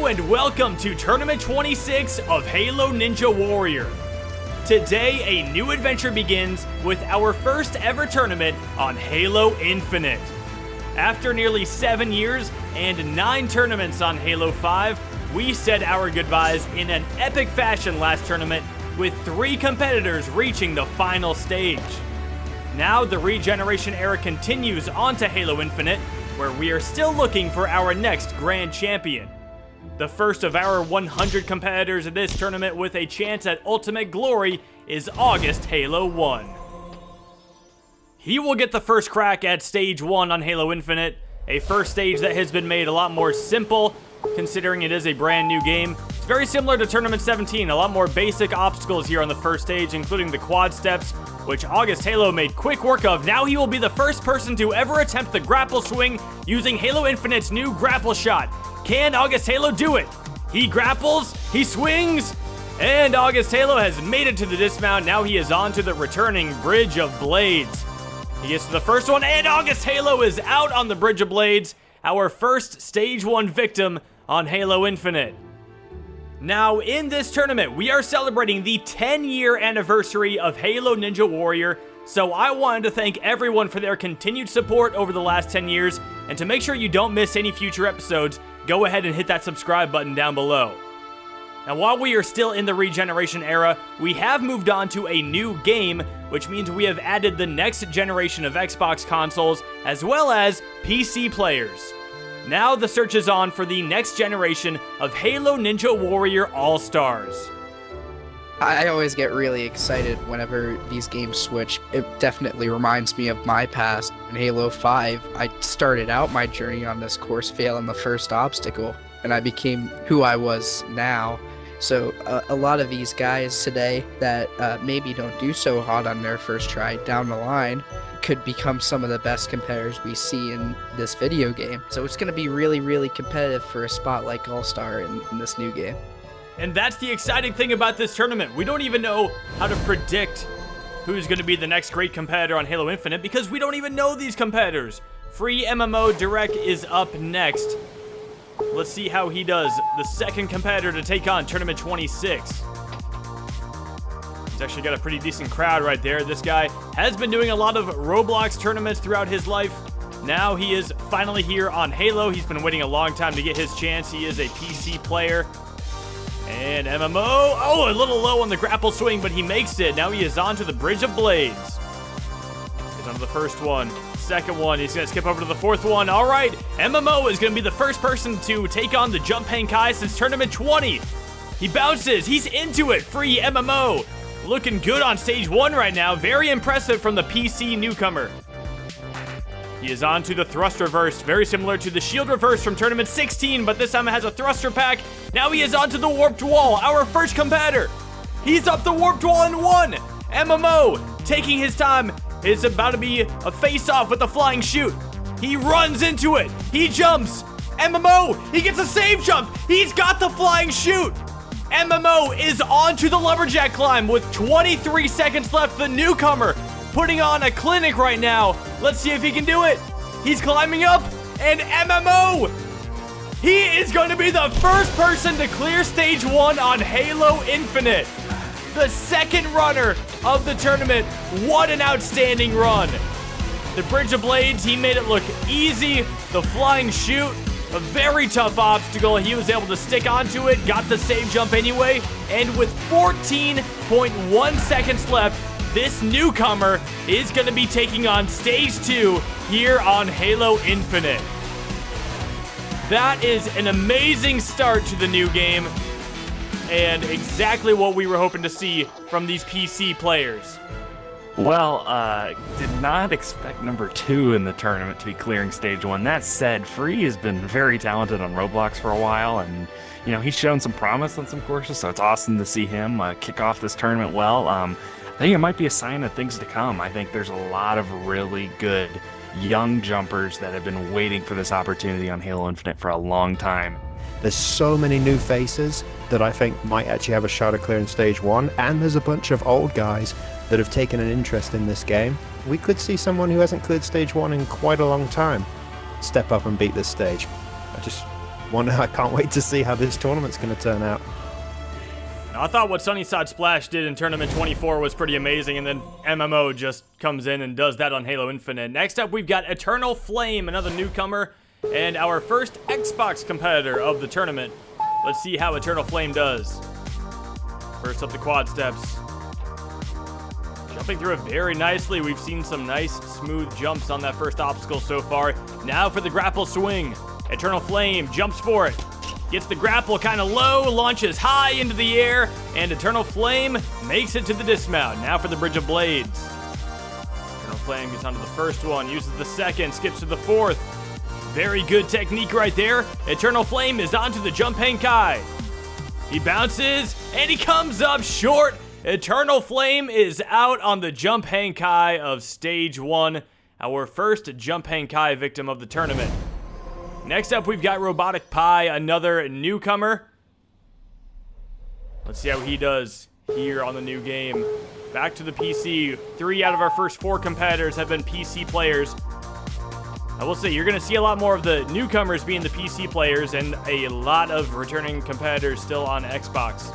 and welcome to Tournament 26 of Halo Ninja Warrior. Today, a new adventure begins with our first ever tournament on Halo Infinite. After nearly 7 years and 9 tournaments on Halo 5, we said our goodbyes in an epic fashion last tournament, with 3 competitors reaching the final stage. Now the regeneration era continues onto Halo Infinite, where we are still looking for our next grand champion. The first of our 100 competitors in this tournament with a chance at ultimate glory is August Halo 1. He will get the first crack at Stage 1 on Halo Infinite, a first stage that has been made a lot more simple, considering it is a brand new game. It's very similar to Tournament 17, a lot more basic obstacles here on the first stage, including the quad steps, which August Halo made quick work of. Now he will be the first person to ever attempt the grapple swing using Halo Infinite's new grapple shot. Can August Halo do it? He grapples, he swings, and August Halo has made it to the dismount. Now he is on to the returning Bridge of Blades. He gets to the first one, and August Halo is out on the Bridge of Blades, our first Stage 1 victim on Halo Infinite. Now, in this tournament, we are celebrating the 10-year anniversary of Halo Ninja Warrior, so I wanted to thank everyone for their continued support over the last 10 years, and to make sure you don't miss any future episodes, go ahead and hit that subscribe button down below. Now, while we are still in the regeneration era, we have moved on to a new game, which means we have added the next generation of Xbox consoles, as well as PC players. Now the search is on for the next generation of Halo Ninja Warrior All-Stars. I always get really excited whenever these games switch. It definitely reminds me of my past. In Halo 5, I started out my journey on this course failing the first obstacle, and I became who I was now. So a lot of these guys today that maybe don't do so hot on their first try down the line could become some of the best competitors we see in this video game. So it's going to be really, really competitive for a spot like All-Star in this new game. And that's the exciting thing about this tournament. We don't even know how to predict who's going to be the next great competitor on Halo Infinite because we don't even know these competitors. FreeMMODirec is up next. Let's see how he does. The second competitor to take on Tournament 26. He's actually got a pretty decent crowd right there. This guy has been doing a lot of Roblox tournaments throughout his life. Now he is finally here on Halo. He's been waiting a long time to get his chance. He is a PC player. And MMO, oh, a little low on the grapple swing, but he makes it. Now he is on to the Bridge of Blades. He's on to the first one. Second one, he's gonna skip over to the fourth one. All right, MMO is gonna be the first person to take on the Jump Hang Kai since Tournament 20. He bounces, he's into it. FreeMMO, looking good on Stage 1 right now. Very impressive from the PC newcomer. He is on to the thrust reverse, very similar to the shield reverse from Tournament 16, but this time it has a thruster pack. Now he is on to the warped wall, our first competitor. He's up the warped wall in 1. MMO, taking his time, is about to be a face-off with the flying chute. He runs into it. He jumps. MMO, he gets a save jump. He's got the flying chute. MMO is on to the lumberjack climb with 23 seconds left. The newcomer putting on a clinic right now. Let's see if he can do it. He's climbing up, and MMO, he is going to be the first person to clear Stage 1 on Halo Infinite. The second runner of the tournament. What an outstanding run. The Bridge of Blades, he made it look easy. The flying chute, a very tough obstacle. He was able to stick onto it, got the save jump anyway, and with 14.1 seconds left, this newcomer is going to be taking on Stage 2 here on Halo Infinite. That is an amazing start to the new game, and exactly what we were hoping to see from these PC players. Well, did not expect number 2 in the tournament to be clearing Stage 1. That said, Free has been very talented on Roblox for a while, and, you know, he's shown some promise on some courses, so it's awesome to see him kick off this tournament well. I think it might be a sign of things to come. I think there's a lot of really good young jumpers that have been waiting for this opportunity on Halo Infinite for a long time. There's so many new faces that I think might actually have a shot at clearing Stage 1, and there's a bunch of old guys that have taken an interest in this game. We could see someone who hasn't cleared Stage 1 in quite a long time step up and beat this stage. I can't wait to see how this tournament's going to turn out. I thought what SunnysideSplash did in Tournament 24 was pretty amazing, and then MMO just comes in and does that on Halo Infinite. Next up, we've got EternalFlame, another newcomer, and our first Xbox competitor of the tournament. Let's see how EternalFlame does. First up the quad steps. Jumping through it very nicely. We've seen some nice, smooth jumps on that first obstacle so far. Now for the grapple swing. EternalFlame jumps for it. Gets the grapple kind of low, launches high into the air, and EternalFlame makes it to the dismount. Now for the Bridge of Blades. EternalFlame gets onto the first one, uses the second, skips to the fourth. Very good technique right there. EternalFlame is onto the Jump Hang Kai. He bounces, and he comes up short. EternalFlame is out on the Jump Hang Kai of Stage 1, our first Jump Hang Kai victim of the tournament. Next up, we've got Roboticpai, another newcomer. Let's see how he does here on the new game. Back to the PC. 3 out of our first 4 competitors have been PC players. I will say, you're going to see a lot more of the newcomers being the PC players and a lot of returning competitors still on Xbox.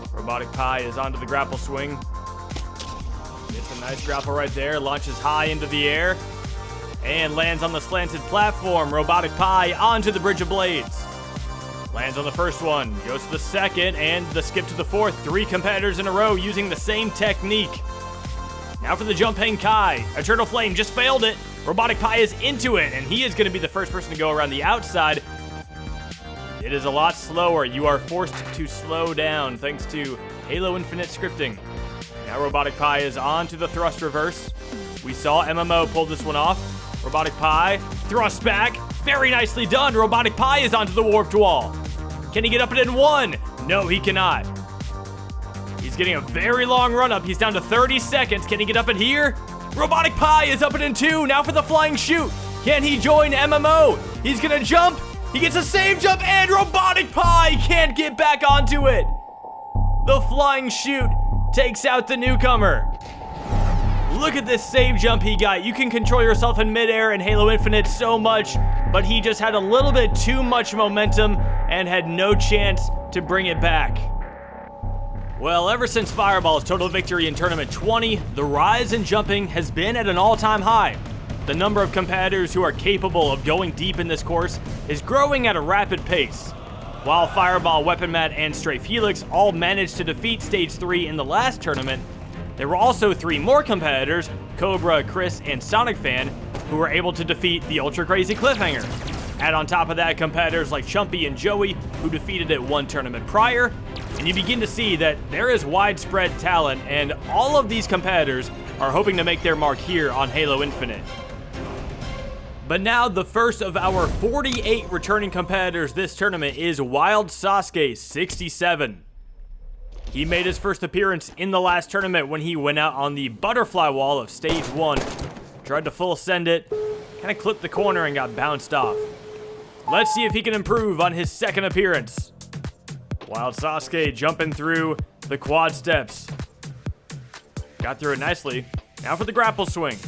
Roboticpai is onto the grapple swing. Gets a nice grapple right there. Launches high into the air. And lands on the slanted platform. Roboticpai onto the Bridge of Blades. Lands on the first one. Goes to the second. And the skip to the fourth. 3 competitors in a row using the same technique. Now for the Jump Hang Kai. EternalFlame just failed it. Roboticpai is into it. And he is going to be the first person to go around the outside. It is a lot slower. You are forced to slow down thanks to Halo Infinite scripting. Now Roboticpai is on to the thrust reverse. We saw MMO pull this one off. Roboticpai thrusts back. Very nicely done. Roboticpai is onto the warped wall. Can he get up it in 1? No, he cannot. He's getting a very long run up. He's down to 30 seconds. Can he get up it here? Roboticpai is up it in 2. Now for the flying shoot. Can he join MMO? He's going to jump. He gets a save jump, and Roboticpai can't get back onto it. The flying shoot takes out the newcomer. Look at this save jump he got. You can control yourself in midair in Halo Infinite so much, but he just had a little bit too much momentum and had no chance to bring it back. Well, ever since Fireball's total victory in Tournament 20, the rise in jumping has been at an all-time high. The number of competitors who are capable of going deep in this course is growing at a rapid pace. While Fireball, WeaponMat, and Stray Felix all managed to defeat Stage 3 in the last tournament, there were also 3 more competitors, Cobra, Chris, and SonicFan, who were able to defeat the Ultra Crazy Cliffhanger. Add on top of that competitors like Chumpy and Joey, who defeated it 1 tournament prior, and you begin to see that there is widespread talent, and all of these competitors are hoping to make their mark here on Halo Infinite. But now the first of our 48 returning competitors this tournament is WildSasuke67. He made his first appearance in the last tournament when he went out on the butterfly wall of Stage 1. Tried to full send it, kind of clipped the corner and got bounced off. Let's see if he can improve on his second appearance. WildSasuke jumping through the quad steps. Got through it nicely. Now for the grapple swing.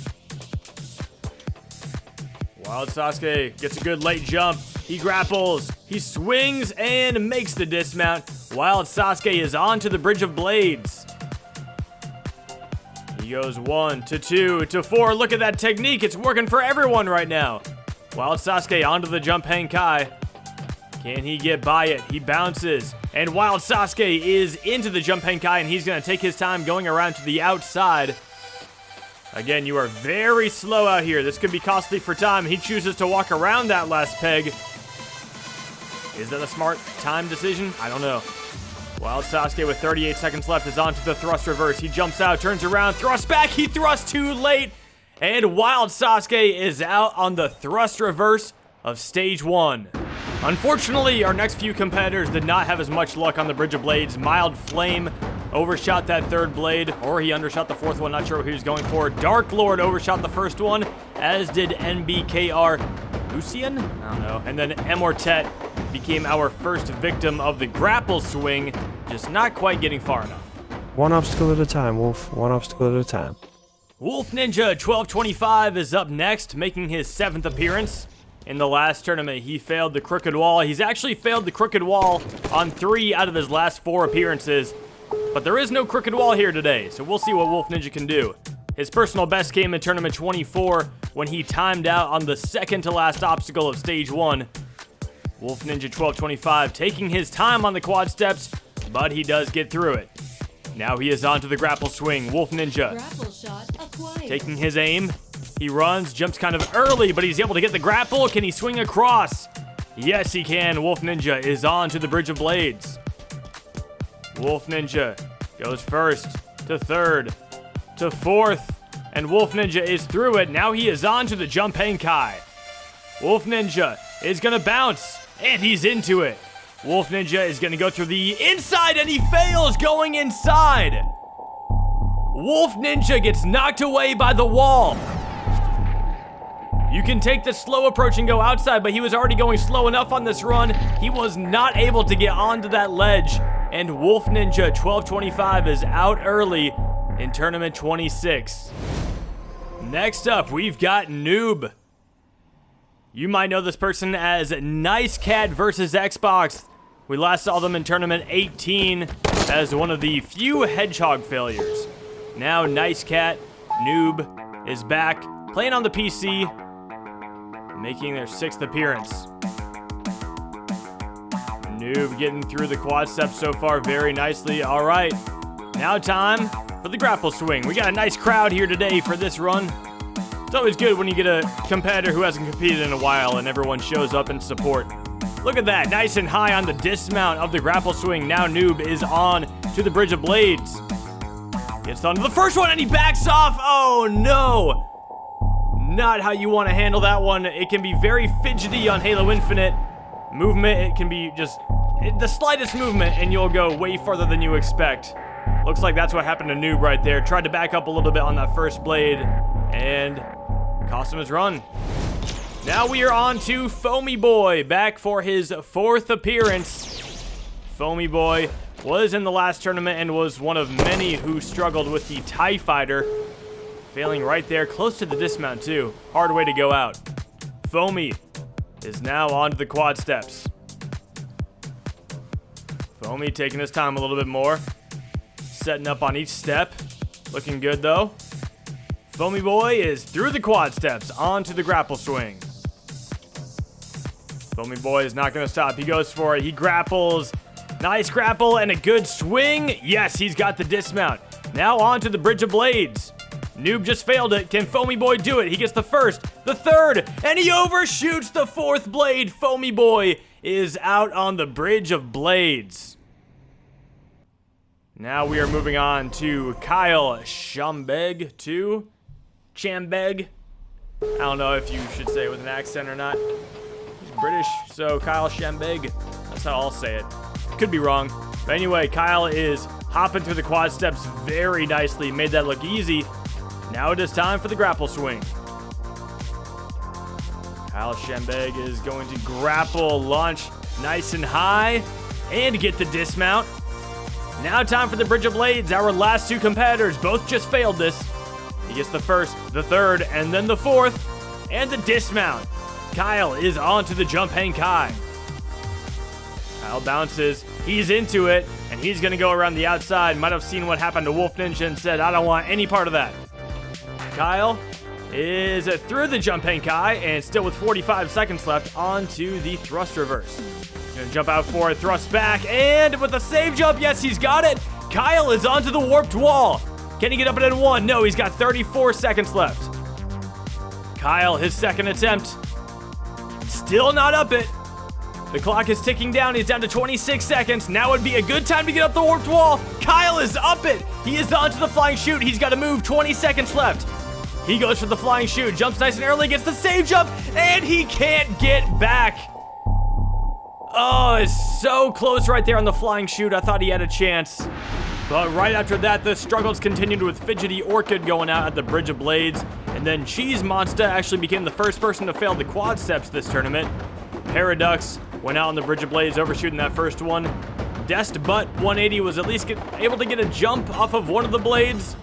WildSasuke gets a good late jump. He grapples. He swings and makes the dismount. WildSasuke is on to the Bridge of Blades. He goes 1 to 2 to 4. Look at that technique. It's working for everyone right now. WildSasuke onto the Jump Hang Kai. Can he get by it? He bounces. And WildSasuke is into the Jump Hang Kai, and he's going to take his time going around to the outside. Again, you are very slow out here. This could be costly for time. He chooses to walk around that last peg. Is that a smart time decision? I don't know. WildSasuke with 38 seconds left is on to the thrust reverse. He jumps out, turns around, thrusts back. He thrusts too late. And WildSasuke is out on the thrust reverse of Stage 1. Unfortunately, our next few competitors did not have as much luck on the Bridge of Blades. MildFlame overshot that third blade, or he undershot the fourth one, not sure what he was going for. DARKLORD overshot the first one, as did NBKR Lucyan? I don't know. And then Emortet became our first victim of the grapple swing, just not quite getting far enough. One obstacle at a time, Wolf. One obstacle at a time. Wolf Ninja 1225 is up next, making his 7th appearance. in the last tournament. He failed the crooked wall. He's actually failed the crooked wall on 3 out of his last 4 appearances. But there is no crooked wall here today, so we'll see what Wolf Ninja can do. His personal best came in tournament 24 when he timed out on the second to last obstacle of stage 1. Wolf Ninja 1225 taking his time on the quad steps, but he does get through it. Now he is on to the grapple swing. Wolf Ninja taking his aim. He runs, jumps kind of early, but he's able to get the grapple. Can he swing across? Yes, he can. Wolf Ninja is on to the Bridge of Blades. Wolf Ninja goes first to third to fourth, and Wolf Ninja is through it. Now he is on to the Jump Hang Kai. Wolf Ninja is going to bounce, and he's into it. Wolf Ninja is going to go through the inside, and he fails going inside. Wolf Ninja gets knocked away by the wall. You can take the slow approach and go outside, but he was already going slow enough on this run. He was not able to get onto that ledge, and Wolf Ninja 1225 is out early in tournament 26. Next up, we've got Noob. You might know this person as Nice Cat versus Xbox. We last saw them in tournament 18 as one of the few hedgehog failures. Now Nice Cat, Noob, is back, playing on the PC, making their 6th appearance. Noob getting through the quad steps so far very nicely. All right, now time for the grapple swing. We got a nice crowd here today for this run. It's always good when you get a competitor who hasn't competed in a while and everyone shows up in support. Look at that, nice and high on the dismount of the grapple swing. Now Noob is on to the Bridge of Blades. Gets onto the first one and he backs off. Oh no! Not how you want to handle that one. It can be very fidgety on Halo Infinite. Movement, it can be just the slightest movement and you'll go way farther than you expect. Looks like that's what happened to Noob right there. Tried to back up a little bit on that first blade and cost him his run. Now we are on to Foamyboiii, back for his 4th appearance. Foamyboiii was in the last tournament and was one of many who struggled with the TIE Fighter. Failing right there, close to the dismount too. Hard way to go out. Foamy is now onto the quad steps. Foamy taking his time a little bit more. Setting up on each step. Looking good though. Foamyboiii is through the quad steps onto the grapple swing. Foamyboiii is not going to stop. He goes for it. He grapples. Nice grapple and a good swing. Yes, he's got the dismount. Now onto the Bridge of Blades. Noob just failed it. Can Foamyboiii do it? He gets the first, the third, and he overshoots the 4th blade. Foamyboiii is out on the Bridge of Blades. Now we are moving on to Kyle Chambeg to Chambeg. I don't know if you should say it with an accent or not. He's British, so Kyle Chambeg. That's how I'll say it. Could be wrong. But anyway, Kyle is hopping through the quad steps very nicely. Made that look easy. Now it is time for the grapple swing. Kyle Chambeg is going to grapple, launch nice and high, and get the dismount. Now time for the Bridge of Blades. Our last 2 competitors both just failed this. He gets the first, the third, and then the 4th, and the dismount. Kyle is on to the Jump Hang Kai. Kyle bounces, he's into it, and he's gonna go around the outside. Might have seen what happened to Wolf Ninja and said, I don't want any part of that. Kyle is through the Jump Hang Kai, and still with 45 seconds left, onto the thrust reverse. Gonna jump out for it, thrust back, and with a save jump, yes, he's got it. Kyle is onto the warped wall. Can he get up it in 1? No, he's got 34 seconds left. Kyle, his 2nd attempt. Still not up it. The clock is ticking down. He's down to 26 seconds. Now would be a good time to get up the warped wall. Kyle is up it. He is onto the flying chute. He's got to move. 20 seconds left. He goes for the flying chute. Jumps nice and early. Gets the save jump. And he can't get back. Oh, it's so close right there on the flying chute. I thought he had a chance. But right after that, the struggles continued with FidgetyOrchid going out at the Bridge of Blades. And then CheezMonsta actually became the first person to fail the quad steps this tournament. Peridux went out on the Bridge of Blades, overshooting that first one. Dest Butt 180 was at least able to get a jump off of one of the blades.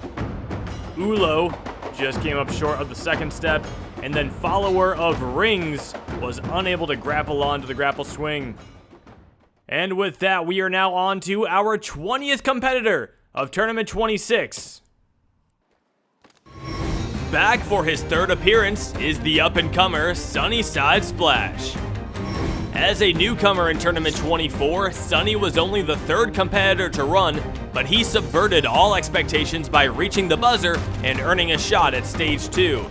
Ulo just came up short of the 2nd step. and then Followerofrings was unable to grapple onto the grapple swing. And with that, we are now on to our 20th competitor of Tournament 26. Back for his third appearance is the up-and-comer SunnysideSplash. As a newcomer in Tournament 24, Sunny was only the third competitor to run, but he subverted all expectations by reaching the buzzer and earning a shot at Stage 2.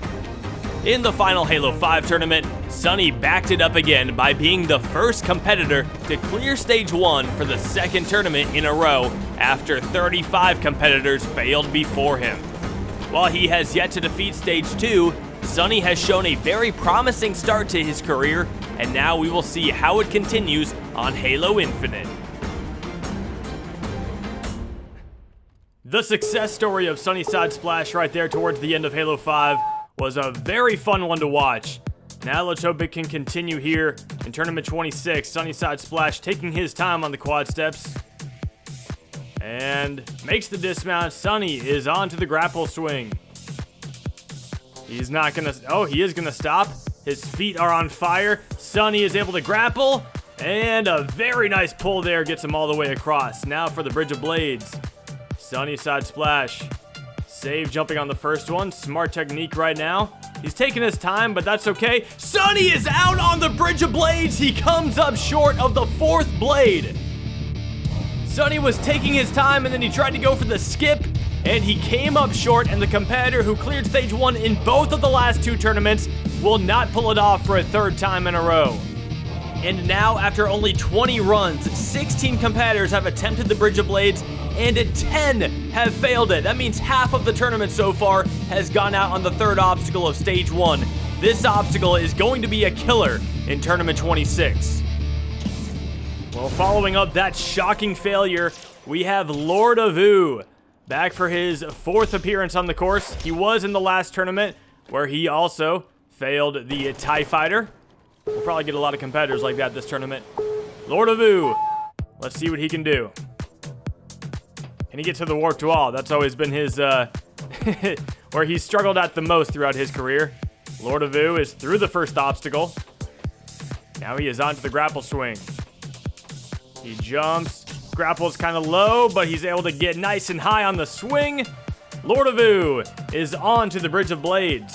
In the final Halo 5 tournament, Sunny backed it up again by being the first competitor to clear Stage 1 for the second tournament in a row after 35 competitors failed before him. While he has yet to defeat Stage 2, Sunny has shown a very promising start to his career, and now we will see how it continues on Halo Infinite. The success story of Sunnyside Splash right there towards the end of Halo 5 was a very fun one to watch. Now let's hope it can continue here in Tournament 26. Sunnyside Splash taking his time on the quad steps. And makes the dismount. Sunny is on to the grapple swing. He's not gonna, oh, he is gonna stop. His feet are on fire. Sunny is able to grapple. And a very nice pull there gets him all the way across. Now for the Bridge of Blades. Sunnyside Splash. Save jumping on the first one. Smart technique right now. He's taking his time, but that's okay. Sunny is out on the Bridge of Blades. He comes up short of the fourth blade. Sunny was taking his time, and then he tried to go for the skip, and he came up short, and the competitor who cleared Stage 1 in both of the last two tournaments will not pull it off for a third time in a row. And now, after only 20 runs, 16 competitors have attempted the Bridge of Blades, and 10 have failed it. That means half of the tournament so far has gone out on the third obstacle of Stage 1. This obstacle is going to be a killer in Tournament 26. Well, following up that shocking failure, we have Lord of Ooh back for his fourth appearance on the course. He was in the last tournament where he also failed the TIE Fighter. We'll probably get a lot of competitors like that this tournament. Lord of Ooh, let's see what he can do. Can he get to the warped wall? That's always been his, where he struggled at the most throughout his career. Lord of Ooh is through the first obstacle. Now he is onto the grapple swing. He jumps, grapples kind of low, but he's able to get nice and high on the swing. Lord of Ooh is on to the Bridge of Blades.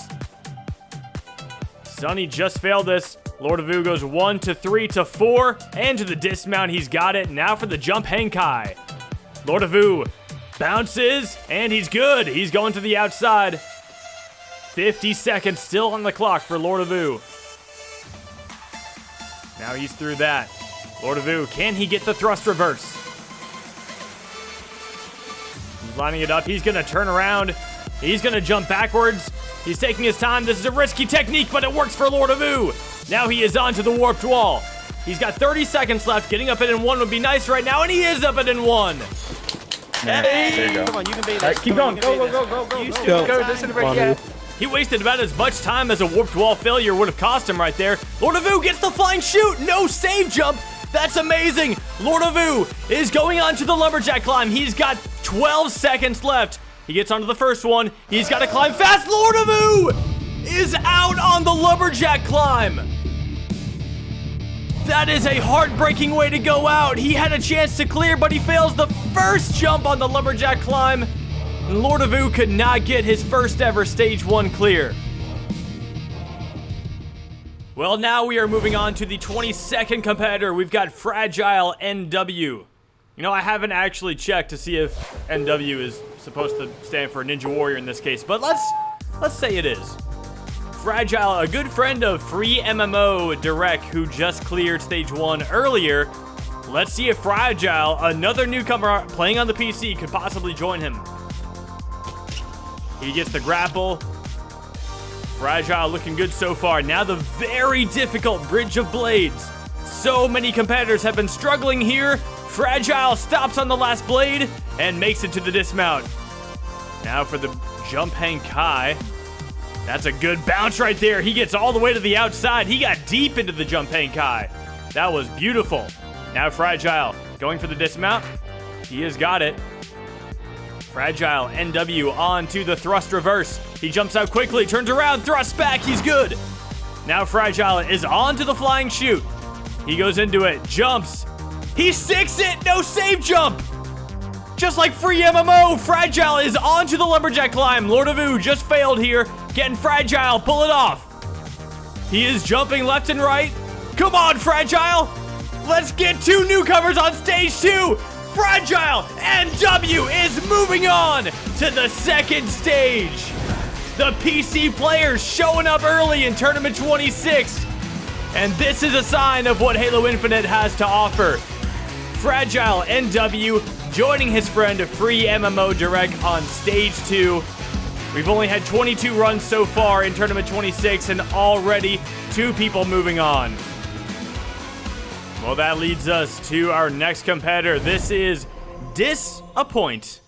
Sunny just failed this. Lord of Ooh goes 1 to 3 to 4, and to the dismount, he's got it. Now for the jump hang kai. Lord of Ooh bounces, and he's good. He's going to the outside. 50 seconds still on the clock for Lord of Ooh. Now he's through that. Lord of Ooh, can he get the thrust reverse? He's lining it up. He's going to turn around. He's going to jump backwards. He's taking his time. This is a risky technique, but it works for Lord of Ooh. Now he is on to the warped wall. He's got 30 seconds left. Getting up at N1 would be nice right now, and he is up at N1. Hey! Come on, you can beat All this. right, keep going. Go. This is right. He wasted about as much time as a warped wall failure would have cost him right there. Lord of Ooh gets the flying shoot. No save jump. That's amazing. Lord of Ooh is going on to the lumberjack climb. He's got 12 seconds left. He gets onto the first one. He's got to climb fast. Lord of Ooh is out on the lumberjack climb. That is a heartbreaking way to go out. He had a chance to clear, but he fails the first jump on the lumberjack climb. And Lord of Ooh could not get his first ever Stage 1 clear. Well, now we are moving on to the 22nd competitor. We've got Fragile NW. You know, I haven't actually checked to see if NW is supposed to stand for Ninja Warrior in this case, but let's say it is. Fragile, a good friend of FreeMMODirec, who just cleared Stage 1 earlier. Let's see if Fragile, another newcomer playing on the PC, could possibly join him. He gets the grapple. Fragile looking good so far. Now the very difficult Bridge of Blades. So many competitors have been struggling here. Fragile stops on the last blade and makes it to the dismount. Now for the jump hang kai. That's a good bounce right there. He gets all the way to the outside. He got deep into the jump hang kai. That was beautiful. Now Fragile going for the dismount. He has got it. Fragile NW onto the thrust reverse. He jumps out quickly, turns around, thrusts back, he's good. Now Fragile is onto the flying shoot. He goes into it, jumps. He sticks it, no save jump. Just like FreeMMO, Fragile is onto the lumberjack climb. Lord of Ooh just failed here, getting Fragile, pull it off. He is jumping left and right. Come on, Fragile. Let's get 2 newcomers on stage 2. Fragile NW is moving on to the second stage. The PC players showing up early in Tournament 26. And this is a sign of what Halo Infinite has to offer. Fragile NW joining his friend FreeMMODirec on stage 2. We've only had 22 runs so far in Tournament 26 and already 2 people moving on. Well, that leads us to our next competitor. This is Disappoint.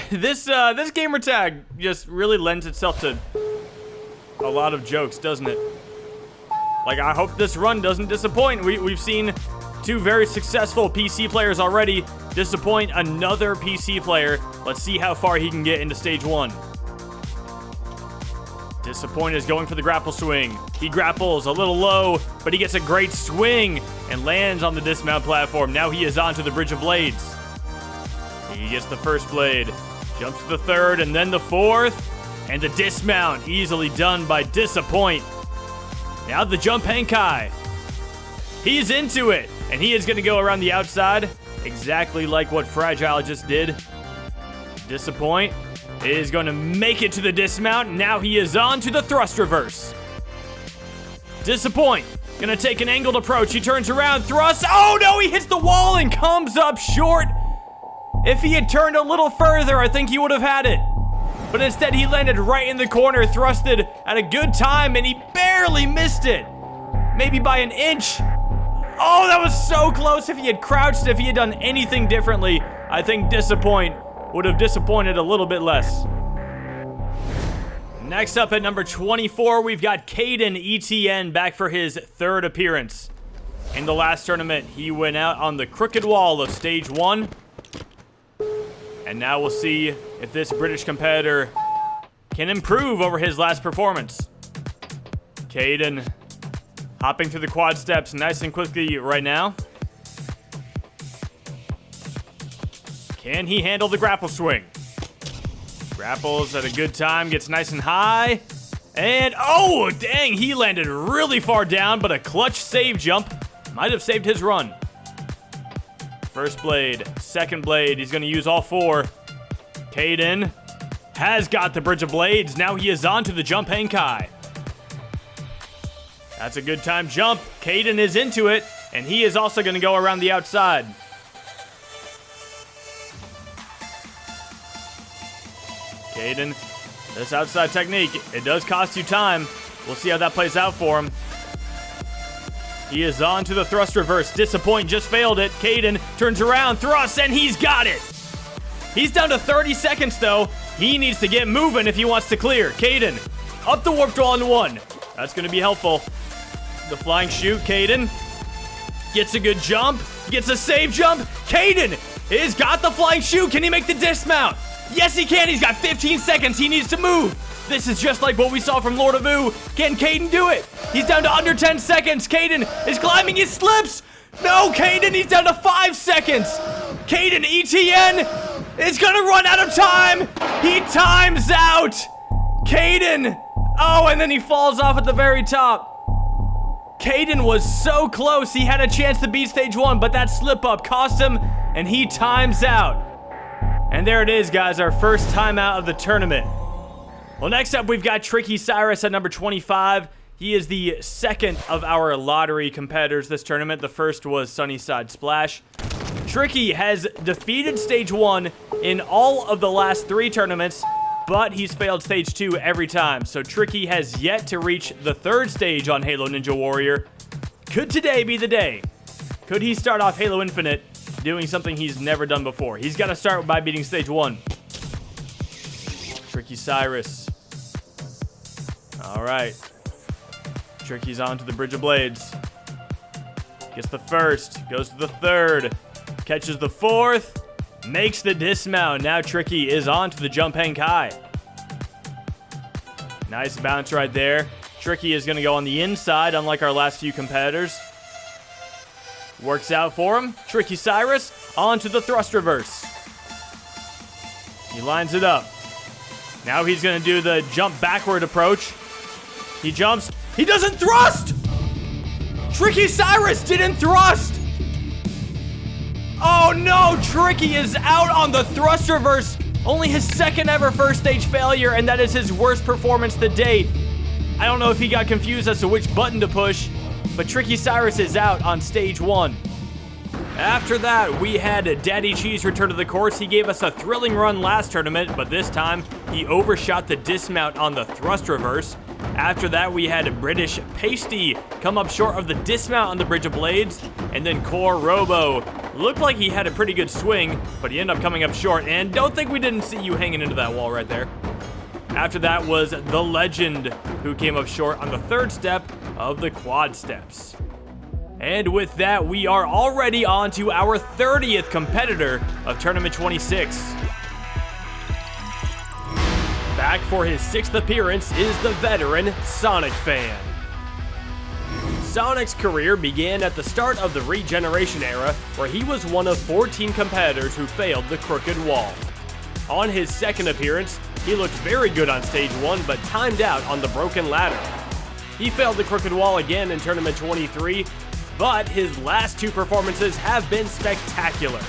This gamer tag just really lends itself to a lot of jokes, doesn't it? Like, I hope this run doesn't disappoint. We've seen 2 very successful PC players already disappoint another PC player. Let's see how far he can get into stage 1. Disappoint is going for the grapple swing. He grapples a little low, but he gets a great swing and lands on the dismount platform. Now he is onto the Bridge of Blades. He gets the first blade, jumps to the third, and then the fourth. And the dismount easily done by Disappoint. Now the jump Henkai. He's into it, and he is going to go around the outside, exactly like what Fragile just did. Disappoint is going to make it to the dismount. Now he is on to the thrust reverse. Disappoint, going to take an angled approach. He turns around, thrusts. Oh no, he hits the wall and comes up short. If he had turned a little further, I think he would have had it. But instead, he landed right in the corner, thrusted at a good time, and he barely missed it. Maybe by an inch. Oh, that was so close. If he had crouched, if he had done anything differently, I think Disappoint would have disappointed a little bit less. Next up at number 24, we've got KadenETN back for his 3rd appearance. In the last tournament, he went out on the crooked wall of stage 1. And now we'll see if this British competitor can improve over his last performance. Kaden hopping through the quad steps nice and quickly right now. Can he handle the grapple swing? Grapples at a good time, gets nice and high. And, oh, dang, he landed really far down, but a clutch save jump might have saved his run. First blade, second blade, he's going to use all 4. Kaden has got the Bridge of Blades. Now he is on to the jump Henkai. That's a good time jump. Kaden is into it, and he is also going to go around the outside. Kaden, this outside technique, it does cost you time. We'll see how that plays out for him. He is on to the thrust reverse. Disappoint, just failed it. Kaden turns around, thrusts, and he's got it. He's down to 30 seconds, though. He needs to get moving if he wants to clear. Kaden, up the warp wall in 1. That's going to be helpful. The flying shoot, Kaden gets a good jump, gets a save jump. Kaden has got the flying shoot. Can he make the dismount? Yes, he can. He's got 15 seconds. He needs to move. This is just like what we saw from Lord of Ooh. Can Kaden do it? He's down to under 10 seconds. Kaden is climbing his slips. No, Kaden, he's down to 5 seconds. KadenETN is gonna run out of time. He times out. Kaden. Oh, and then he falls off at the very top. Kaden was so close. He had a chance to beat stage 1, but that slip up cost him, and he times out. And there it is, guys, our first timeout of the tournament. Well, next up, we've got TrickyCyrus at number 25. He is the second of our lottery competitors this tournament. The first was Sunnyside Splash. Tricky has defeated stage 1 in all of the last 3 tournaments, but he's failed stage 2 every time. So Tricky has yet to reach the 3rd stage on Halo Ninja Warrior. Could today be the day? Could he start off Halo Infinite doing something he's never done before? He's got to start by beating stage 1. TrickyCyrus. All right. Tricky's on to the Bridge of Blades. Gets the first, goes to the 3rd, catches the 4th. makes the dismount. Now Tricky is on to the jump hang Kai. Nice bounce right there. Tricky is going to go on the inside, unlike our last few competitors. Works out for him. TrickyCyrus onto the thrust reverse. He lines it up. Now he's going to do the jump backward approach. He jumps. He doesn't thrust! TrickyCyrus didn't thrust! Oh no, Tricky is out on the thrust reverse. Only his second ever first stage failure, and that is his worst performance to date. I don't know if he got confused as to which button to push, but TrickyCyrus is out on stage 1. After that, we had Daddycheese return to the course. He gave us a thrilling run last tournament, but this time he overshot the dismount on the thrust reverse. After that, we had BritishPasty come up short of the dismount on the Bridge of Blades, and then Core Robo looked like he had a pretty good swing, but he ended up coming up short, and don't think we didn't see you hanging into that wall right there. After that was the Legend, who came up short on the third step of the quad steps. And with that, we are already on to our 30th competitor of Tournament 26. Back for his 6th appearance is the veteran Sonic Fan. Sonic's career began at the start of the Regeneration era, where he was one of 14 competitors who failed the Crooked Wall. On his second appearance, he looked very good on stage 1, but timed out on the Broken Ladder. He failed the Crooked Wall again in Tournament 23, but his last 2 performances have been spectacular.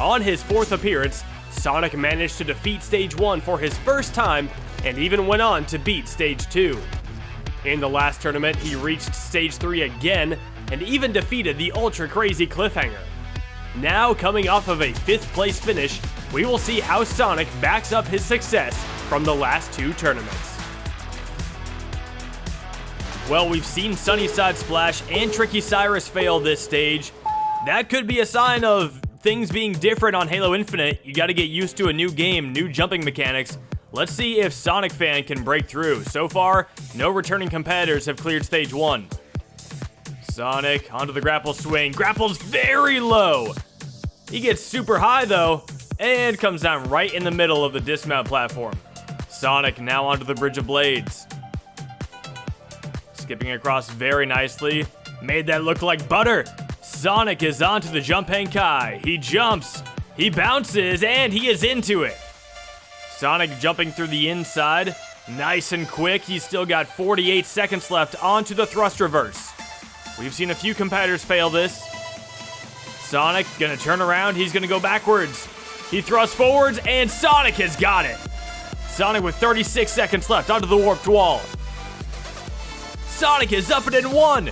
On his 4th appearance, Sonic managed to defeat stage 1 for his first time, and even went on to beat stage 2. In the last tournament, he reached stage 3 again, and even defeated the ultra crazy Cliffhanger. Now, coming off of a 5th place finish, we will see how Sonic backs up his success from the last 2 tournaments. Well, we've seen Sunnyside Splash and TrickyCyrus fail this stage. That could be a sign of things being different on Halo Infinite. You gotta get used to a new game, new jumping mechanics. Let's see if Sonic Fan can break through. So far, no returning competitors have cleared stage 1. Sonic onto the grapple swing. Grapples very low. He gets super high though, and comes down right in the middle of the dismount platform. Sonic now onto the Bridge of Blades. Skipping across very nicely. Made that look like butter. Sonic is onto the jump hang Kai. He jumps, he bounces, and he is into it. Sonic jumping through the inside. Nice and quick. He's still got 48 seconds left onto the thrust reverse. We've seen a few competitors fail this. Sonic gonna turn around. He's gonna go backwards. He thrusts forwards, and Sonic has got it. Sonic with 36 seconds left onto the warped wall. Sonic is up and in 1.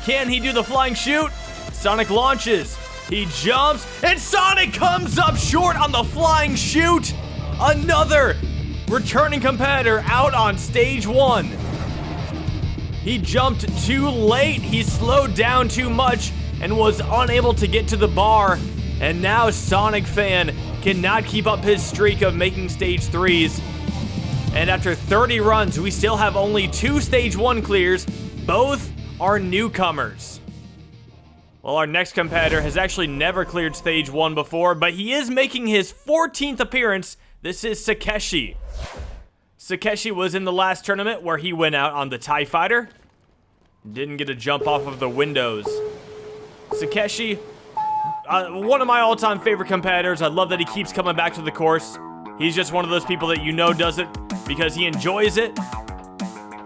Can he do the flying shoot? Sonic launches. He jumps, and Sonic comes up short on the flying shoot. Another returning competitor out on stage 1. He jumped too late. He slowed down too much and was unable to get to the bar. And now Sonic Fan cannot keep up his streak of making stage 3s. And after 30 runs, we still have only 2 stage 1 clears. Both are newcomers. Well, our next competitor has actually never cleared stage 1 before, but he is making his 14th appearance. This is SACKESHI. SACKESHI was in the last tournament where he went out on the TIE Fighter. Didn't get a jump off of the windows. SACKESHI, one of my all-time favorite competitors. I love that he keeps coming back to the course. He's just one of those people that you know does it because he enjoys it.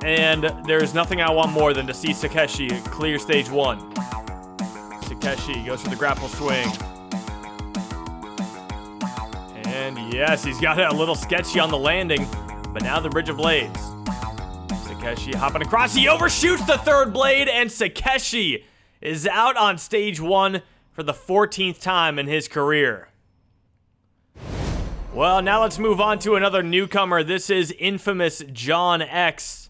And there's nothing I want more than to see SACKESHI clear stage 1. SACKESHI goes for the grapple swing. And yes, he's got it a little sketchy on the landing, but now the Bridge of Blades. SACKESHI hopping across. He overshoots the 3rd blade, and SACKESHI is out on stage 1 for the 14th time in his career. Well, now let's move on to another newcomer. This is InfamousJonnx.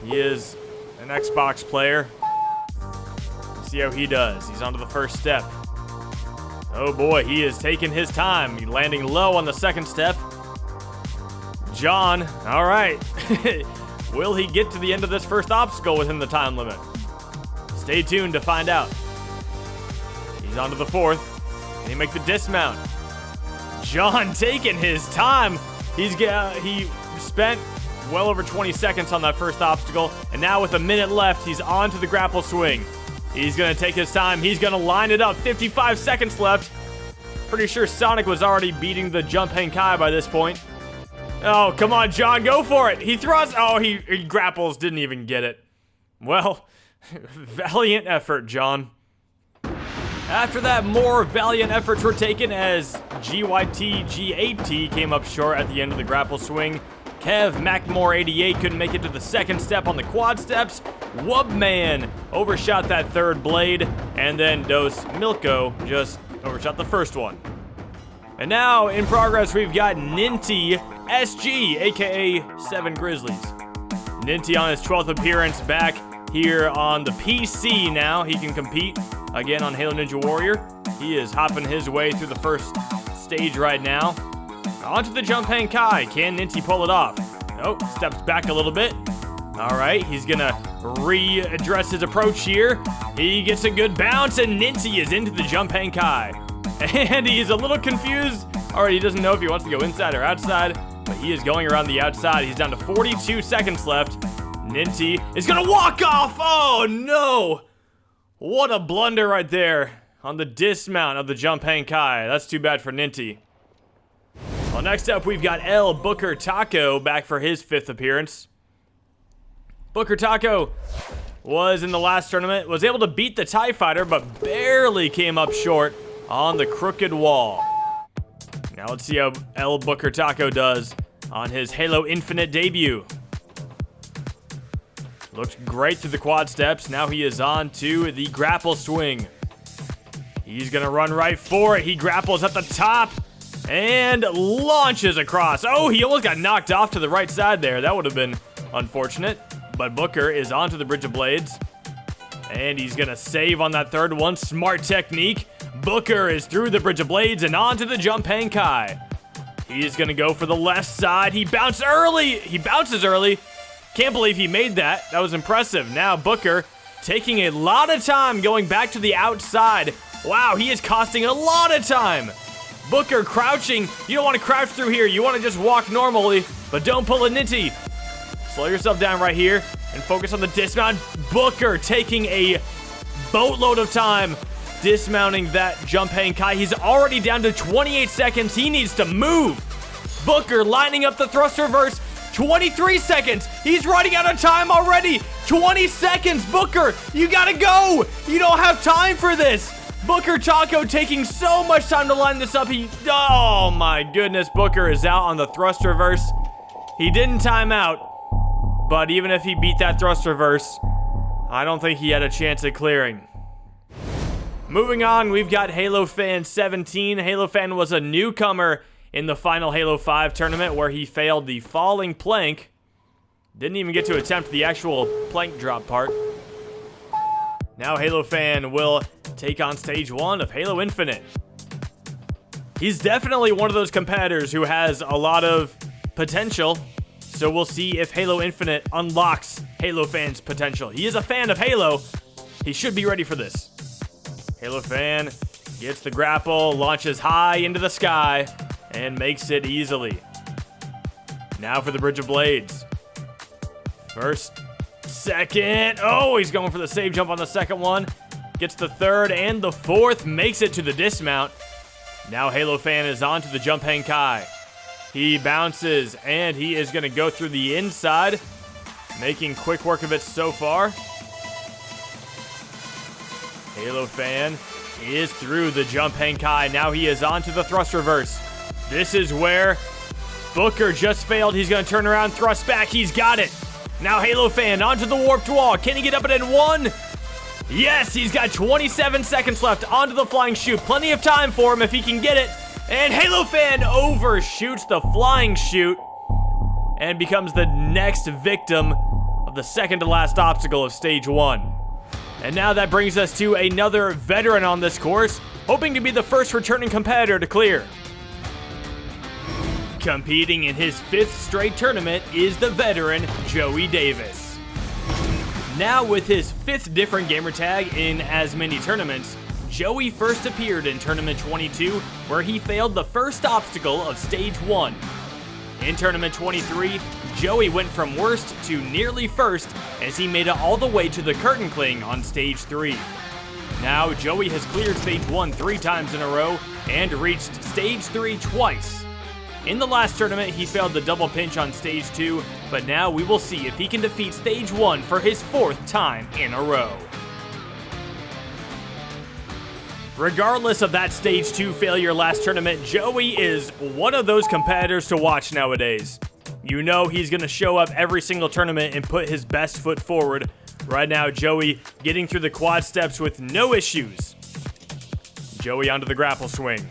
He is an Xbox player. Let's see how he does. He's onto the first step. Oh boy, he is taking his time. He's landing low on the 2nd step. John, all right. Will he get to the end of this first obstacle within the time limit? Stay tuned to find out. He's onto the 4th. Can he make the dismount? John taking his time. He spent well over 20 seconds on that first obstacle, and now with a minute left, he's on to the grapple swing. He's gonna take his time. He's gonna line it up. 55 seconds left. Pretty sure Sonic was already beating the jump hang kai by this point. Oh, come on, John, go for it. He throws. Oh, he grapples, didn't even get it. Well, valiant effort, John. After that, more valiant efforts were taken as G8T came up short at the end of the grapple swing. Kev Macmore88 couldn't make it to the second step on the quad steps. WUBMAN overshot that third blade, and then Milko just overshot the first one. And now in progress, we've got Ninty SG, aka 7 Grizzlys. Ninty on his 12th appearance back here on the PC now. He can compete again on Halo Ninja Warrior. He is hopping his way through the first stage right now. Onto the jump hang kai. Can Ninty pull it off? Oh, steps back a little bit. All right, he's gonna readdress his approach here. He gets a good bounce, and Ninty is into the jump hang kai. And he's a little confused. All right, he doesn't know if he wants to go inside or outside, but he is going around the outside. He's down to 42 seconds left. Ninty is gonna walk off. Oh no! What a blunder right there on the dismount of the jump hang kai. That's too bad for Ninty. Well, next up, we've got ELBookerTaco back for his 5th appearance. BookerTaco was in the last tournament, was able to beat the TIE Fighter, but barely came up short on the crooked wall. Now let's see how ELBookerTaco does on his Halo Infinite debut. Looked great through the quad steps. Now he is on to the grapple swing. He's gonna run right for it. He grapples at the top and launches across. Oh, he almost got knocked off to the right side there. That would have been unfortunate. But Booker is onto the Bridge of Blades. And he's gonna save on that third one. Smart technique. Booker is through the Bridge of Blades and onto the jump hang kai. He's gonna go for the left side. He bounces early. Can't believe he made that. That was impressive. Now Booker taking a lot of time going back to the outside. Wow, he is costing a lot of time. Booker crouching. You don't want to crouch through here. You want to just walk normally, but don't pull a Ninty. Slow yourself down right here and focus on the dismount. Booker taking a boatload of time dismounting that jump hang kai. He's already down to 28 seconds. He needs to move. Booker lining up the thrust reverse. 23 seconds. He's running out of time already. 20 seconds. Booker, you gotta go. You don't have time for this. BookerTaco taking so much time to line this up. Oh my goodness, Booker is out on the thrust reverse. He didn't time out, but even if he beat that thrust reverse, I don't think he had a chance at clearing. Moving on, we've got HaloFan17. HaloFan was a newcomer in the final Halo 5 tournament where he failed the falling plank. Didn't even get to attempt the actual plank drop part. Now HaloFan will take on stage 1 of Halo Infinite. He's definitely one of those competitors who has a lot of potential, so we'll see if Halo Infinite unlocks HaloFan's potential. He is a fan of Halo. He should be ready for this. HaloFan gets the grapple, launches high into the sky, and makes it easily. Now for the Bridge of Blades. First, second. Oh, he's going for the save jump on the second one. Gets the third and the fourth. Makes it to the dismount. Now HaloFan is on to the jump hang kai. He bounces, and he is going to go through the inside. Making quick work of it so far. HaloFan is through the jump hang kai. Now he is on to the thrust reverse. This is where Booker just failed. He's going to turn around, thrust back. He's got it. Now HaloFan onto the warped wall. Can he get up it in one? Yes, he's got 27 seconds left onto the flying chute. Plenty of time for him if he can get it. And HaloFan overshoots the flying chute and becomes the next victim of the second to last obstacle of stage 1. And now that brings us to another veteran on this course, hoping to be the first returning competitor to clear. Competing in his 5th straight tournament is the veteran Joey Davis. Now with his 5th different gamertag in as many tournaments, Joey first appeared in Tournament 22, where he failed the first obstacle of Stage 1. In Tournament 23, Joey went from worst to nearly first as he made it all the way to the Curtain Cling on Stage 3. Now, Joey has cleared Stage 1 3 times in a row and reached Stage 3 twice. In the last tournament, he failed the double pinch on Stage 2, but now we will see if he can defeat Stage 1 for his 4th time in a row. Regardless of that Stage 2 failure last tournament, Joey is one of those competitors to watch nowadays. You know he's going to show up every single tournament and put his best foot forward. Right now, Joey getting through the quad steps with no issues. Joey onto the grapple swing.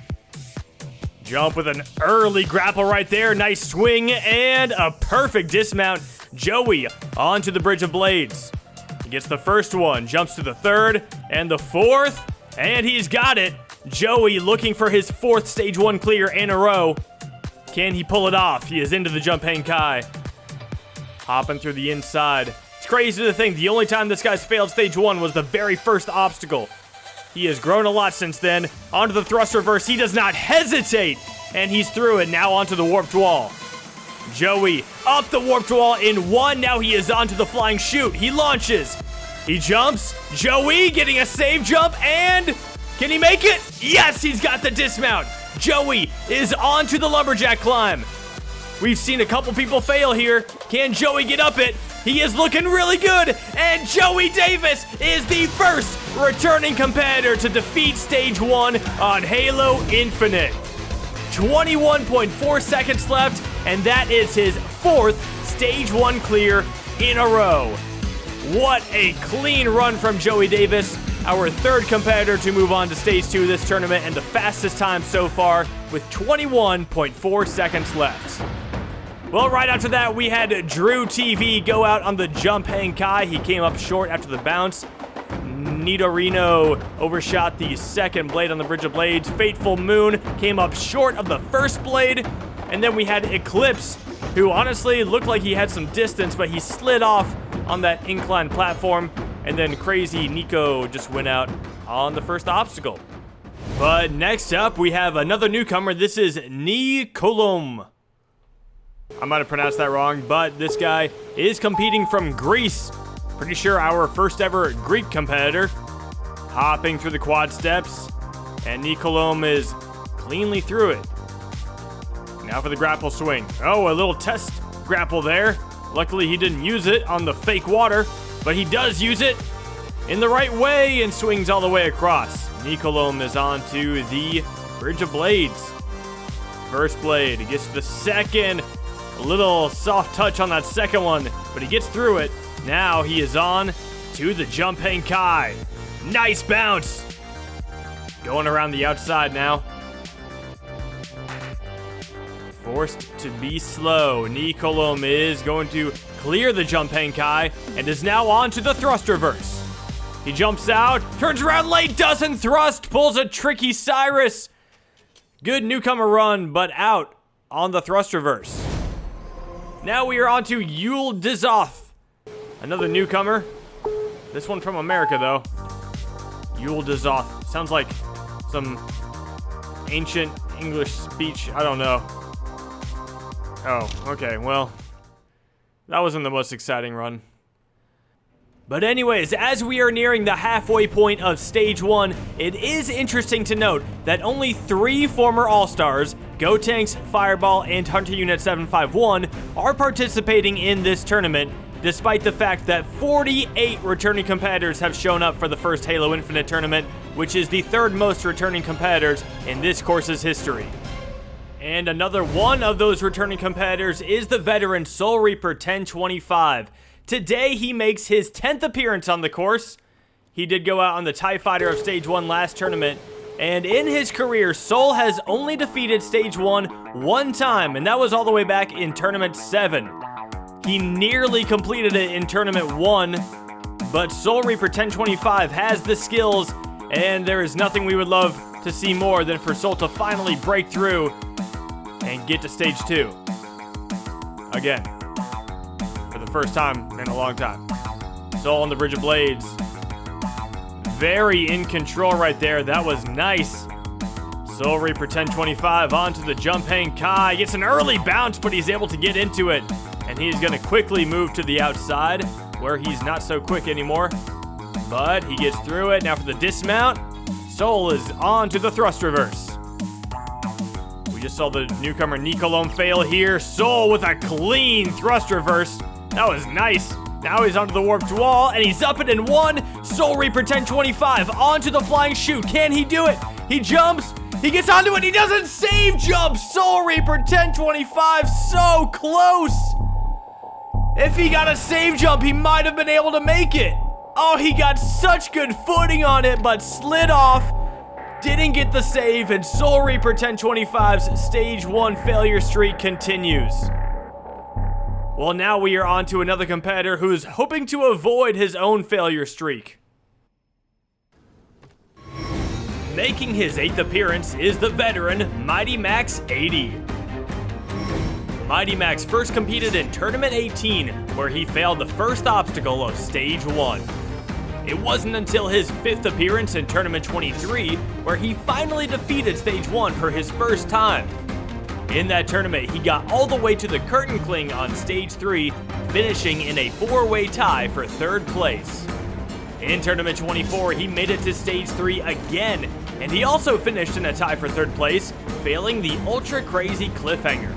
Jump with an early grapple right there. Nice swing and a perfect dismount. Joey onto the Bridge of Blades. He gets the first one, jumps to the third and the fourth, and he's got it. Joey looking for his 4th Stage 1 clear in a row. Can he pull it off? He is into the jump hang kai. Hopping through the inside. It's crazy to think the only time this guy's failed Stage 1 was the very first obstacle. He has grown a lot since then. Onto the thrust reverse. He does not hesitate. And he's through it. Now onto the warped wall. Joey up the warped wall in 1. Now he is onto the flying chute. He launches. He jumps. Joey getting a save jump. And can he make it? Yes, he's got the dismount. Joey is onto the lumberjack climb. We've seen a couple people fail here. Can Joey get up it? He is looking really good, and Joey Davis is the first returning competitor to defeat Stage 1 on Halo Infinite. 21.4 seconds left, and that is his 4th Stage 1 clear in a row. What a clean run from Joey Davis, our 3rd competitor to move on to Stage 2 this tournament, and the fastest time so far with 21.4 seconds left. Well, right after that, we had DrewtV go out on the jump hang kai. He came up short after the bounce. Nidorino overshot the 2nd blade on the Bridge of Blades. FatefulMoonx came up short of the 1st blade. And then we had Eclipse, who honestly looked like he had some distance, but he slid off on that incline platform. And then Crazy Nico just went out on the first obstacle. But next up, we have another newcomer. This is Nikolom. I might have pronounced that wrong, but this guy is competing from Greece. Pretty sure our first ever Greek competitor. Hopping through the quad steps, and Nikolom is cleanly through it. Now for the grapple swing. Oh, a little test grapple there. Luckily he didn't use it on the fake water, but he does use it in the right way and swings all the way across. Nikolom is on to the Bridge of Blades. First blade, he gets to the 2nd. A little soft touch on that 2nd one, but he gets through it. Now he is on to the jump hang kai. Nice bounce. Going around the outside now. Forced to be slow. Nikolom is going to clear the jump hang kai and is now on to the thrust reverse. He jumps out, turns around late, doesn't thrust, pulls a TrickyCyrus. Good newcomer run, but out on the thrust reverse. Now we are on to ELBookerTaco, another newcomer. This one from America, though. ELBookerTaco. Sounds like some ancient English speech. I don't know. Oh, okay, well, that wasn't the most exciting run. But anyways, as we are nearing the halfway point of Stage 1, it is interesting to note that only 3 former All-Stars, Gotenks, Fireball, and Hunter Unit 751, are participating in this tournament, despite the fact that 48 returning competitors have shown up for the first Halo Infinite tournament, which is the 3rd most returning competitors in this course's history. And another one of those returning competitors is the veteran Soul Reaper 1025. Today, he makes his 10th appearance on the course. He did go out on the TIE Fighter of Stage 1 last tournament. And in his career, Soul has only defeated Stage 1 one time, and that was all the way back in Tournament 7. He nearly completed it in Tournament 1, but Soul Reaper 1025 has the skills, and there is nothing we would love to see more than for Soul to finally break through and get to Stage 2. Again. For the first time in a long time. Soul on the Bridge of Blades. very in control right there. That was nice. Soul Reaper 1025 onto the jump hang Kai. Gets an early bounce, but he's able to get into it. And he's going to quickly move to the outside, where he's not so quick anymore. But he gets through it. Now for the dismount. Soul is on to the thrust reverse. We just saw the newcomer Nicolome fail here. Soul with a clean thrust reverse. That was nice. Now he's onto the warped wall, and he's up it in one. Soul Reaper 1025 onto the flying chute. Can he do it? He jumps. He gets onto it. He doesn't save jump. Soul Reaper 1025 so close. If he got a save jump, he might have been able to make it. Oh, he got such good footing on it, but slid off. Didn't get the save, and Soul Reaper 1025's stage 1 failure streak continues. Well, now we are on to another competitor who's hoping to avoid his own failure streak. Making his 8th appearance is the veteran MightyMax80. MightyMax first competed in Tournament 18, where he failed the first obstacle of Stage 1. It wasn't until his 5th appearance in Tournament 23, where he finally defeated Stage 1 for his first time. In that tournament, he got all the way to the curtain cling on Stage 3, finishing in a 4-way tie for 3rd place. In Tournament 24, he made it to Stage 3 again, and he also finished in a tie for 3rd place, failing the ultra crazy cliffhanger.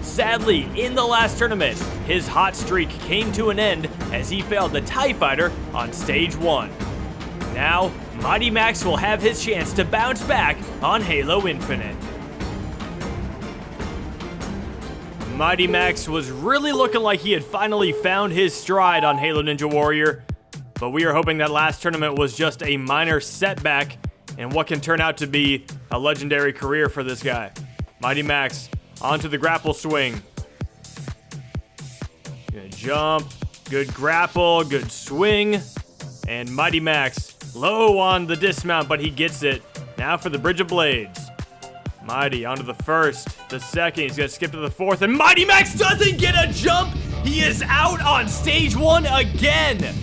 Sadly, in the last tournament, his hot streak came to an end as he failed the TIE Fighter on Stage 1. Now, MightyMax will have his chance to bounce back on Halo Infinite. MightyMax was really looking like he had finally found his stride on Halo Ninja Warrior, but we are hoping that last tournament was just a minor setback in what can turn out to be a legendary career for this guy. MightyMax onto the grapple swing. Good jump, good grapple, good swing, and MightyMax low on the dismount, but he gets it. Now for the Bridge of Blades. Mighty onto the first, the second, he's gonna skip to the 4th, and MightyMax doesn't get a jump! He is out on Stage 1 again!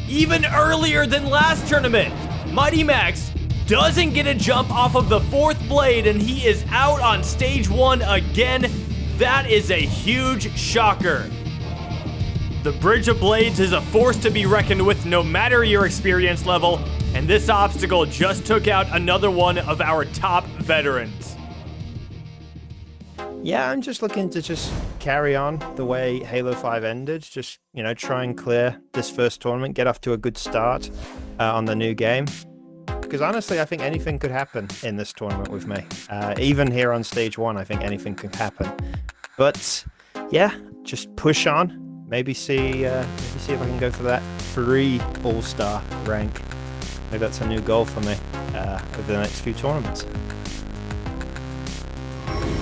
Even earlier than last tournament, MightyMax doesn't get a jump off of the 4th blade, and he is out on Stage 1 again. That is a huge shocker. The Bridge of Blades is a force to be reckoned with no matter your experience level, and this obstacle just took out another one of our top veterans. Yeah, I'm just looking to just carry on the way Halo 5 ended. Just, try and clear this first tournament, get off to a good start on the new game. Because honestly, I think anything could happen in this tournament with me. Even here on Stage 1, I think anything could happen. But yeah, just push on. Maybe see if I can go for that free All-Star rank. Maybe that's a new goal for me over the next few tournaments.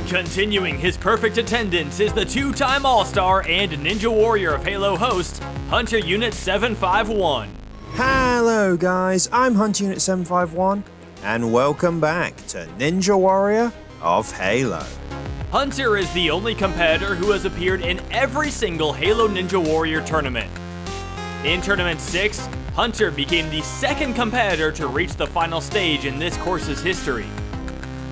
Continuing his perfect attendance is the 2-time All-Star and Ninja Warrior of Halo host, Hunter Unit 751. Hello guys, I'm Hunter Unit 751, and welcome back to Ninja Warrior of Halo. Hunter is the only competitor who has appeared in every single Halo Ninja Warrior tournament. In Tournament 6, Hunter became the 2nd competitor to reach the final stage in this course's history.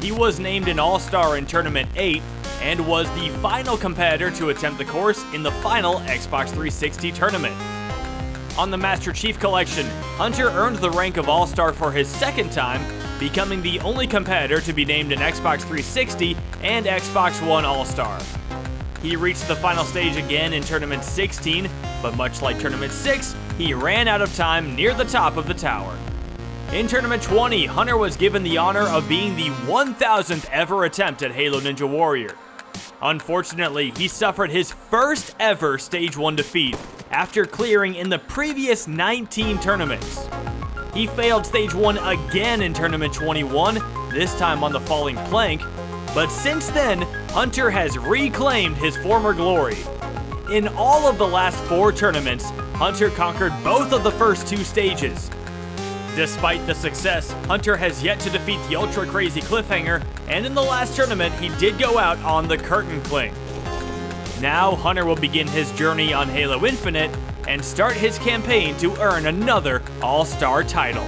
He was named an All-Star in Tournament 8, and was the final competitor to attempt the course in the final Xbox 360 tournament. On the Master Chief Collection, Hunter earned the rank of All-Star for his 2nd time, becoming the only competitor to be named an Xbox 360 and Xbox One All-Star. He reached the final stage again in Tournament 16, but much like Tournament 6, he ran out of time near the top of the tower. In Tournament 20, Hunter was given the honor of being the 1,000th ever attempt at Halo Ninja Warrior. Unfortunately, he suffered his first ever Stage 1 defeat after clearing in the previous 19 tournaments. He failed Stage 1 again in Tournament 21, this time on the falling plank, but since then, Hunter has reclaimed his former glory. In all of the last 4 tournaments, Hunter conquered both of the first 2 stages. Despite the success, Hunter has yet to defeat the ultra crazy cliffhanger, and in the last tournament, he did go out on the curtain cling. Now, Hunter will begin his journey on Halo Infinite, and start his campaign to earn another All-Star title.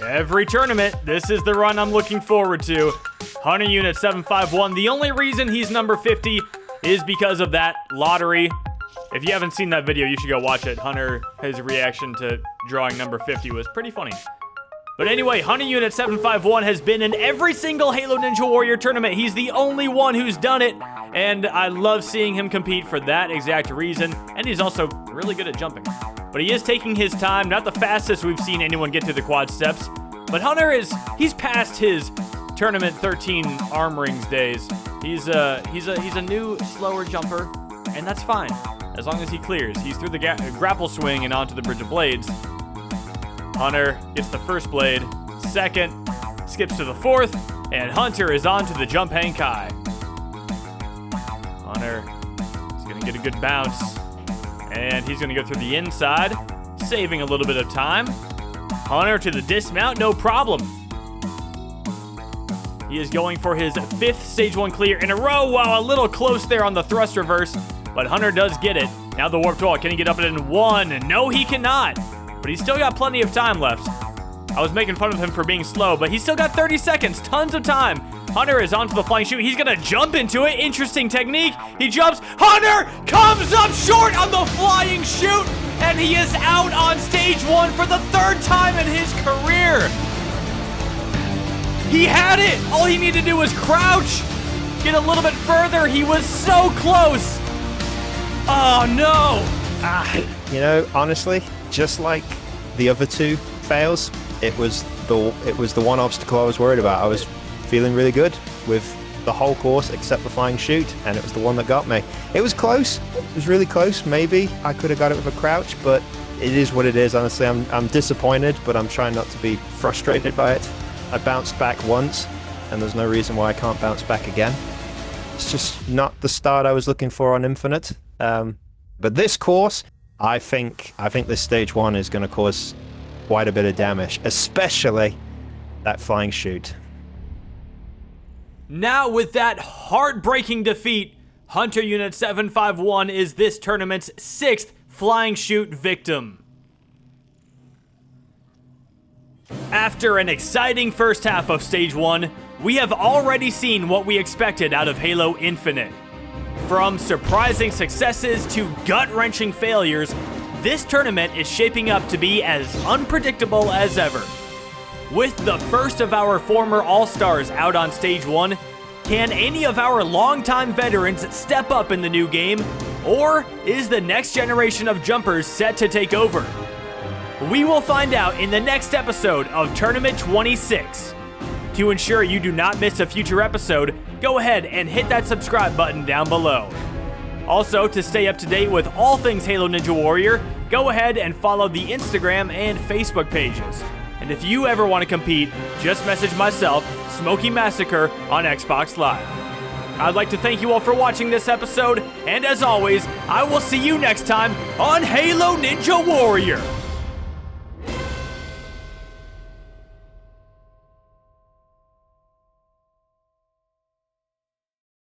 Every tournament, this is the run I'm looking forward to. Hunter Unit 751, the only reason he's number 50 is because of that lottery. If you haven't seen that video, you should go watch it. Hunter, his reaction to drawing number 50 was pretty funny. But anyway, Hunter Unit 751 has been in every single Halo Ninja Warrior tournament. He's the only one who's done it, and I love seeing him compete for that exact reason, and he's also really good at jumping. But he is taking his time, not the fastest we've seen anyone get through the quad steps, but Hunter he's past his Tournament 13 arm rings days. He's a new, slower jumper, and that's fine, as long as he clears. He's through the grapple swing and onto the Bridge of Blades. Hunter gets the first blade, second, skips to the fourth, and Hunter is on to the jump hang kai. Hunter is gonna get a good bounce, and he's gonna go through the inside, saving a little bit of time. Hunter to the dismount, no problem. He is going for his 5th stage 1 clear in a row. Wow, a little close there on the thrust reverse, but Hunter does get it. Now the warped wall, can he get up it in 1? No, he cannot, but he's still got plenty of time left. I was making fun of him for being slow, but he's still got 30 seconds, tons of time. Hunter is onto the flying chute. He's gonna jump into it. Interesting technique. He jumps. Hunter comes up short on the flying chute, and he is out on stage 1 for the 3rd time in his career. He had it. All he needed to do was crouch, get a little bit further. He was so close. Oh no. You know, honestly, just like the other 2 fails, it was the one obstacle I was worried about. I was feeling really good with the whole course except the flying chute, and it was the one that got me. It was close. It was really close. Maybe I could have got it with a crouch, but it is what it is. Honestly, I'm disappointed, but I'm trying not to be frustrated by it. I bounced back once, and there's no reason why I can't bounce back again. It's just not the start I was looking for on Infinite. But this course, I think this stage 1 is going to cause quite a bit of damage, especially that flying chute. Now with that heartbreaking defeat, Hunter Unit 751 is this tournament's 6th flying chute victim. After an exciting first half of Stage 1, we have already seen what we expected out of Halo Infinite. From surprising successes to gut-wrenching failures, this tournament is shaping up to be as unpredictable as ever. With the first of our former All-Stars out on Stage 1, can any of our longtime veterans step up in the new game, or is the next generation of jumpers set to take over? We will find out in the next episode of Tournament 26. To ensure you do not miss a future episode, go ahead and hit that subscribe button down below. Also, to stay up to date with all things Halo Ninja Warrior, go ahead and follow the Instagram and Facebook pages. And if you ever want to compete, just message myself, SMOKEY MASSACRE, on Xbox Live. I'd like to thank you all for watching this episode, and as always, I will see you next time on Halo Ninja Warrior.